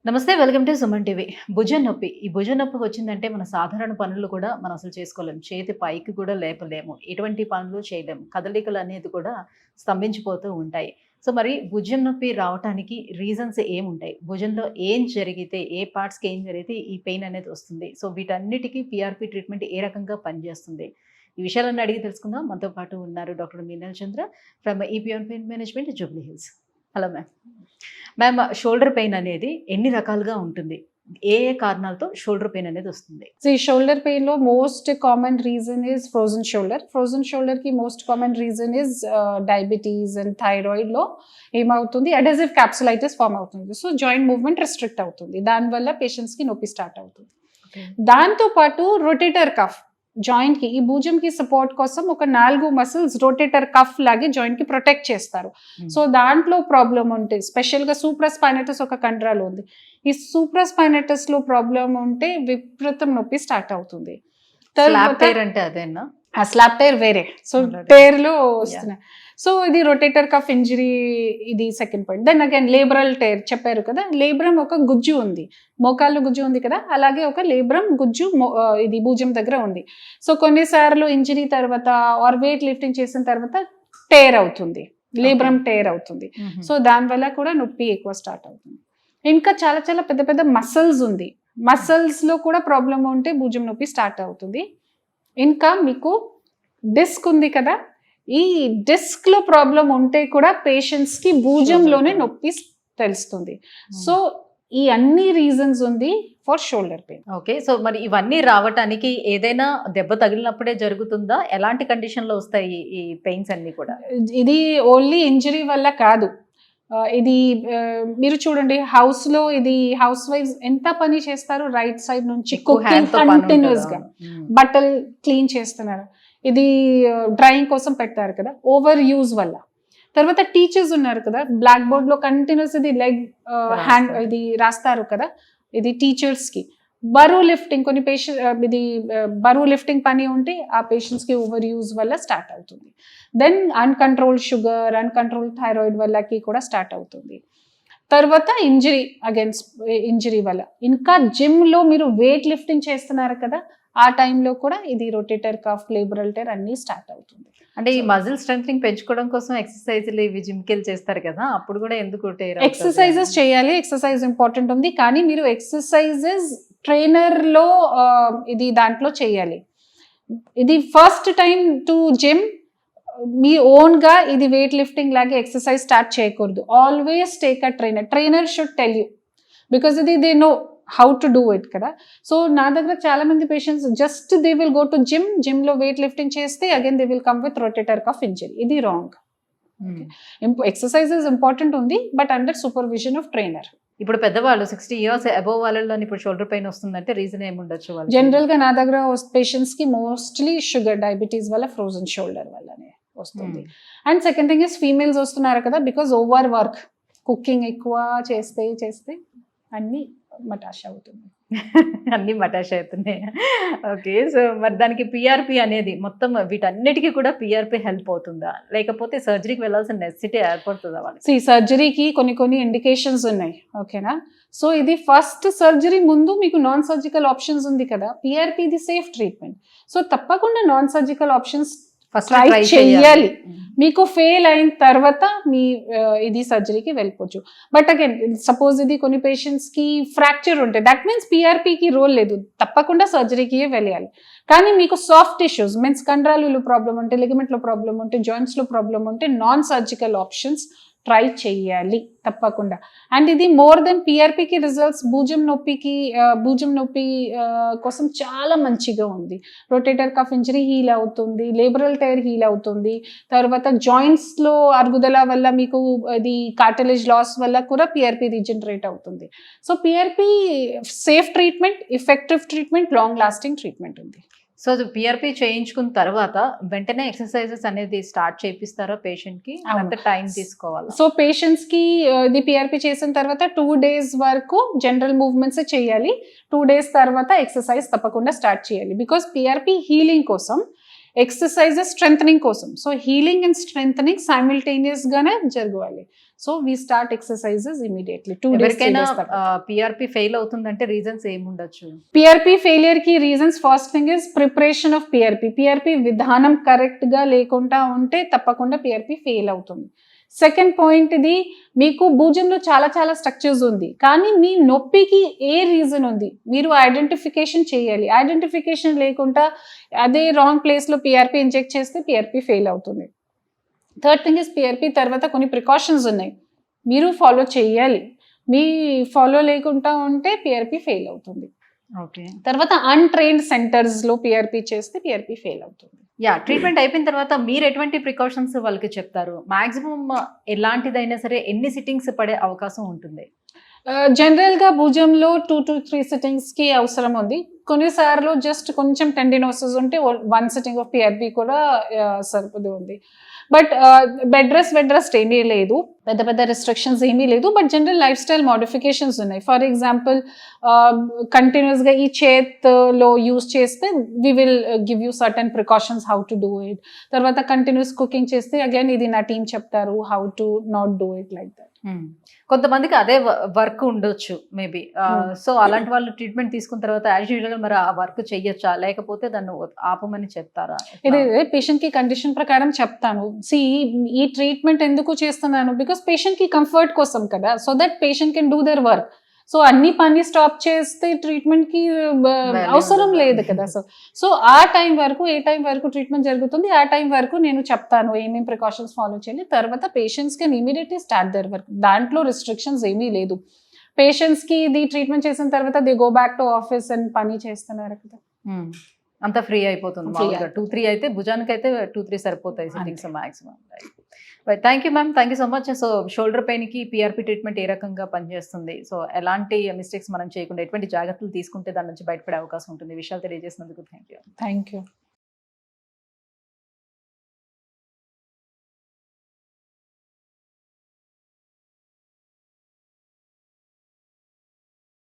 నమస్తే. Welcome to Suman TV. భుజం నొప్పి. ఈ భుజం నొప్పి వచ్చిందంటే మన సాధారణ పనులు కూడా మనం అసలు చేసుకోలేం. చేతి పైకి కూడా లేపలేము. ఎటువంటి పనులు చేయలేము. కదలికలు అనేది కూడా స్తంభించిపోతూ ఉంటాయి. సో మరి భుజం నొప్పి రావటానికి రీజన్స్ ఏముంటాయి? భుజంలో ఏం జరిగితే, ఏ పార్ట్స్‌కి ఏం జరిగితే ఈ పెయిన్ అనేది వస్తుంది? సో వీటన్నిటికి పీఆర్పీ ట్రీట్మెంట్ ఏ రకంగా పనిచేస్తుంది? ఈ విషయాలన్నీ అడిగి తెలుసుకుందాం. మనతో పాటు ఉన్నారు doctor Meenal Chandra from EPR pain management Jubilee hills. Hello ma'am. Ma'am, shoulder pain అనేది ఎన్ని రకాలుగా ఉంటుంది? ఏ ఏ కారణాలతో షోల్డర్ పెయిన్ అనేది వస్తుంది? షోల్డర్ పెయిన్ లో most common reason is frozen shoulder. Frozen shoulder కి most common reason is diabetes and thyroid లో ఏమవుతుంది, అడెసివ్ క్యాప్సులైటిస్ ఫామ్ అవుతుంది. సో జాయింట్ మూవ్మెంట్ రిస్ట్రిక్ట్ అవుతుంది, దానివల్ల పేషెంట్స్ కి నొప్పి స్టార్ట్ అవుతుంది. దాంతో పాటు రొటేటర్ కఫ్ జాయింట్ కి, ఈ భుజంకి సపోర్ట్ కోసం ఒక 4 మసిల్స్ రొటేటర్ కఫ్ లాగే జాయింట్ కి ప్రొటెక్ట్ చేస్తారు. సో దాంట్లో ప్రాబ్లం ఉంటే, స్పెషల్ గా సూప్రాస్పైనటస్ ఒక కండరాలు ఉంది, ఈ సూప్రాస్పైనటస్ లో ప్రాబ్లం ఉంటే విపరీతం నొప్పి స్టార్ట్ అవుతుంది. అంటే అదేనా? ఆ స్లాప్ టైర్ వేరే, సో టైర్ లో వస్తున్నాయి. సో ఇది రొటేటర్ కఫ్ ఇంజరీ, ఇది second point. Then again labral tear చెప్పారు కదా, లేబ్రమ్ ఒక గుజ్జు ఉంది, మోకాళ్ళు గుజ్జు ఉంది కదా, అలాగే ఒక లేబ్రమ్ గుజ్జు ఇది భుజం దగ్గర ఉంది. సో కొన్నిసార్లు ఇంజరీ తర్వాత ఆర్ వెయిట్ లిఫ్టింగ్ చేసిన తర్వాత టైర్ అవుతుంది, లేబ్రమ్ టైర్ అవుతుంది. సో దానివల్ల కూడా నొప్పి ఎక్కువ స్టార్ట్ అవుతుంది. ఇంకా చాలా చాలా పెద్ద పెద్ద మసిల్స్ ఉంది, మసిల్స్ లో కూడా ప్రాబ్లమ్ ఉంటే భుజం నొప్పి స్టార్ట్ అవుతుంది. ఇంకా మీకు డిస్క్ ఉంది కదా, ఈ డిస్క్ లో ప్రాబ్లం ఉంటే కూడా పేషెంట్స్ కి భుజంలోనే నొప్పి తెలుస్తుంది. సో ఈ అన్ని రీజన్స్ ఉంది for shoulder pain. Okay. So మరి ఇవన్నీ రావటానికి ఏదైనా దెబ్బ తగిలినప్పుడే జరుగుతుందా? ఎలాంటి కండిషన్ లో వస్తాయి ఈ పెయిన్స్ అన్ని కూడా? ఇది ఓన్లీ ఇంజరీ వల్ల కాదు. ఇది మీరు చూడండి, హౌస్ లో ఇది హౌస్ వైఫ్ ఎంత పని చేస్తారు, రైట్ సైడ్ నుంచి కుకింగ్ కంటిన్యూస్ గా, బట్టలు క్లీన్ చేస్తున్నారు, ఇది డ్రైయింగ్ కోసం పెట్టారు కదా, ఓవర్ యూజ్ వల్ల. తర్వాత టీచర్స్ ఉన్నారు కదా, బ్లాక్ బోర్డ్ లో కంటిన్యూస్ ఇది లెగ్ హ్యాండ్ ఇది రాస్తారు కదా, ఇది టీచర్స్ కి. బరువు లిఫ్టింగ్, కొన్ని పేషెంట్ ఇది బరువు లిఫ్టింగ్ పని ఉంటే ఆ పేషెంట్స్ కి ఓవర్ యూజ్ వల్ల స్టార్ట్ అవుతుంది. Then uncontrolled sugar, uncontrolled thyroid వల్లకి కూడా స్టార్ట్ అవుతుంది. తర్వాత ఇంజరీ, అగైన్స్ ఇంజరీ వల్ల. ఇంకా జిమ్ లో మీరు వెయిట్ లిఫ్టింగ్ చేస్తున్నారు కదా, ఆ టైంలో కూడా ఇది రొటేటర్ కఫ్, లేబ్రల్ టైర్ అన్ని స్టార్ట్ అవుతుంది. అంటే ఈ మజిల్ స్ట్రెంథనింగ్ పెంచుకోవడం కోసం ఎక్సర్సైజ్లు ఇవి జిమ్కి వెళ్ళి చేస్తారు కదా, అప్పుడు కూడా ఎందుకు ఎక్సర్సైజెస్ చేయాలి, ఎక్సర్సైజ్ ఇంపార్టెంట్ ఉంది, కానీ మీరు ఎక్సర్సైజెస్ ట్రైనర్ లో ఇది దాంట్లో చేయాలి. ఇది ఫస్ట్ టైం టు జిమ్ మీ ఓన్ గా ఇది వెయిట్ లిఫ్టింగ్ లాగే ఎక్సర్సైజ్ స్టార్ట్ చేయకూడదు. Always take a trainer. Trainer should tell you, because ఇది they know how to do it కదా. సో నా దగ్గర చాలా మంది patients just they will go to gym లో వెయిట్ లిఫ్టింగ్ చేస్తే again they will come with rotator cuff injury. ఇది wrong. Exercises important ఉంది, but under supervision of trainer. ఇప్పుడు పెద్దవాళ్ళు 60 years అబోవ్ వాళ్ళలో ఇప్పుడు షోల్డర్ పెయిన్ వస్తుందంటే రీజన్ ఏముండొచ్చు? జనరల్ గా నా దగ్గర పేషెంట్స్ కి మోస్ట్లీ షుగర్, డయాబెటీస్ వల్ల, ఫ్రోజన్ షోల్డర్ వల్లనే వస్తుంది. And second thing is females వస్తున్నారు కదా, బికాస్ ఓవర్ వర్క్, కుకింగ్ ఎక్కువ చేస్తే అన్ని మటాష్ అవుతుంది. అన్ని మటాష్ అవుతున్నాయి. ఓకే. సో మరి దానికి పిఆర్పి అనేది మొత్తం వీటన్నిటికీ కూడా పిఆర్పి హెల్ప్ అవుతుందా, లేకపోతే సర్జరీకి వెళ్ళాల్సిన నెసెసిటీ ఏర్పడుతుందా వాళ్ళకి? సర్జరీకి కొన్ని ఇండికేషన్స్ ఉన్నాయి, ఓకేనా. సో ఇది ఫస్ట్ సర్జరీ ముందు మీకు నాన్ సర్జికల్ ఆప్షన్స్ ఉంది కదా, పిఆర్పి ఇది సేఫ్ ట్రీట్మెంట్. సో తప్పకుండా నాన్ సర్జికల్ ఆప్షన్స్ ట్రై చేయాలి. మీకు ఫెయిల్ అయిన తర్వాత మీ ఇది సర్జరీకి వెళ్ళిపోవచ్చు. బట్ అగైన్ సపోజ్ ఇది కొన్ని పేషెంట్స్ కి ఫ్రాక్చర్ ఉంటే, దట్ మీన్స్ పిఆర్పికి రోల్ లేదు, తప్పకుండా సర్జరీకి వెళ్ళాలి. కానీ మీకు సాఫ్ట్ టిష్యూస్ మీన్స్ కండరాలు ప్రాబ్లం ఉంటే, లిగమెంట్ లో ప్రాబ్లం ఉంటే, జాయింట్స్ లో ప్రాబ్లం ఉంటే నాన్ సర్జికల్ ఆప్షన్స్ ట్రై చేయాలి తప్పకుండా. అండ్ ఇది మోర్ దెన్ పిఆర్పికి రిజల్ట్స్ భుజం నొప్పి కోసం చాలా మంచిగా ఉంది. రొటేటర్ కఫ్ ఇంజరీ హీల్ అవుతుంది, లేబ్రల్ టైర్ హీల్ అవుతుంది, తర్వాత జాయింట్స్ లో అరుగుదల వల్ల మీకు ఇది కార్టిలేజ్ లాస్ వల్ల కూడా పిఆర్పి రీజనరేట్ అవుతుంది. So PRP safe treatment, effective treatment, long lasting treatment ఉంది. సో పిఆర్పి చేయించుకున్న తర్వాత వెంటనే ఎక్సర్సైజెస్ అనేది స్టార్ట్ చేపిస్తారా పేషెంట్ కి? అంత టైం తీసుకోవాలి. సో పేషెంట్స్ కి ఇది పిఆర్పి చేసిన తర్వాత 2 days వరకు జనరల్ మూవ్మెంట్స్ చేయాలి. 2 days తర్వాత ఎక్సర్సైజ్ తప్పకుండా స్టార్ట్ చేయాలి. బికాస్ పిఆర్పి హీలింగ్ కోసం, ఎక్సర్సైజెస్ స్ట్రెంథనింగ్ కోసం. So healing and strengthening simultaneous గానే జరగాలి. So we start exercises immediately 2 days ఎవరికైనా పిఆర్పి ఫెయిల్ అవుతుందంటే రీజన్స్ ఏముండొచ్చు? పిఆర్పి ఫెయిలియర్ కి reasons first thing is preparation of PRP విధానం కరెక్ట్ గా లేకుండా ఉంటే తప్పకుండా పిఆర్పి ఫెయిల్ అవుతుంది. సెకండ్ పాయింట్, ఇది మీకు భుజంలో చాలా చాలా స్ట్రక్చర్స్ ఉంది కానీ మీ నొప్పికి ఏ రీజన్ ఉంది మీరు ఐడెంటిఫికేషన్ చేయాలి. ఐడెంటిఫికేషన్ లేకుండా అదే రాంగ్ ప్లేస్ లో పిఆర్పి ఇంజెక్ట్ చేస్తే పిఆర్పి ఫెయిల్ అవుతుంది. థర్డ్ థింగ్ ఇస్ పిఆర్పి తర్వాత కొన్ని ప్రికాషన్స్ ఉన్నాయి మీరు ఫాలో చేయాలి. మీ ఫాలో లేకుండా ఉంటే పిఆర్పి ఫెయిల్ అవుతుంది. ఓకే. తర్వాత అన్ట్రైన్డ్ సెంటర్స్ లో పిఆర్పి చేస్తే పిఆర్పి ఫెయిల్ అవుతుంది. ట్రీట్మెంట్ అయిపోయిన తర్వాత మీరు ఎటువంటి ప్రికాషన్స్ వాళ్ళకి చెప్తారు? మాక్సిమం ఎలాంటిదైనా సరే ఎన్ని సిట్టింగ్స్ పడే అవకాశం ఉంటుంది? జనరల్ గా భుజంలో 2 to 3 సిట్టింగ్స్ కి అవసరం ఉంది. కొన్నిసార్లు జస్ట్ కొంచెం టెండినోసిస్ ఉంటే 1 సిట్టింగ్ ఆఫ్ పిఆర్పి కూడా సరిపోదు ఉంది. బట్ బెడ్ రెస్ట్ ఏమీ లేదు, పెద్ద పెద్ద రెస్ట్రిక్షన్స్ ఏమీ లేదు. But general life style modifications ఉన్నాయి. ఫర్ ఎగ్జాంపుల్ కంటిన్యూస్ గా ఈ చేత్లో యూస్ చేస్తే we will give you certain precautions how to do it. తర్వాత కంటిన్యూస్ కుకింగ్ చేస్తే అగైన్ ఇది నా టీం చెప్తారు how to not do it like that. కొంతమందికి అదే వర్క్ ఉండొచ్చు మేబీ. సో అలాంటి వాళ్ళు ట్రీట్మెంట్ తీసుకున్న తర్వాత యాజ్ యూజువల్ మరి ఆ వర్క్ చెయ్యొచ్చా లేకపోతే దాన్ని ఆపమని చెప్తారా? ఇది పేషెంట్ కి కండిషన్ ప్రకారం చెప్తాను. ఈ ట్రీట్మెంట్ ఎందుకు చేస్తున్నాను బికాస్ పేషెంట్ కి కంఫర్ట్ కోసం కదా, so that patient can do their work. So అన్ని పని స్టాప్ చేస్తే ట్రీట్మెంట్ కి అవసరం లేదు కదా. సో ఆ టైం వరకు ఏ టైం వరకు ట్రీట్మెంట్ జరుగుతుంది ఆ టైం వరకు నేను చెప్తాను ఏమేమి ప్రికాషన్స్ ఫాలో చేయాలి. తర్వాత patients can immediately start their work. దాంట్లో రిస్ట్రిక్షన్స్ ఏమీ లేదు. పేషెంట్స్ కి ఇది ట్రీట్మెంట్ చేసిన తర్వాత they go back to office and పని చేస్తున్నారు కదా, అంతా ఫ్రీ అయిపోతుంది. 2-3 అయితే భుజానికి అయితే 2-3 సరిపోతాయి sittings maximum. Thank you ma'am, thank you so much. So shoulder pain కి పిఆర్పి ట్రీట్మెంట్ ఏ రకంగా పనిచేస్తుంది, సో ఎలాంటి మిస్టేక్స్ మనం చేయకుండా ఎటువంటి జాగ్రత్తలు తీసుకుంటే దాని నుంచి బయటపడే అవకాశం ఉంటుంది, విషయాలు తెలియజేసినందుకు థ్యాంక్ యూ.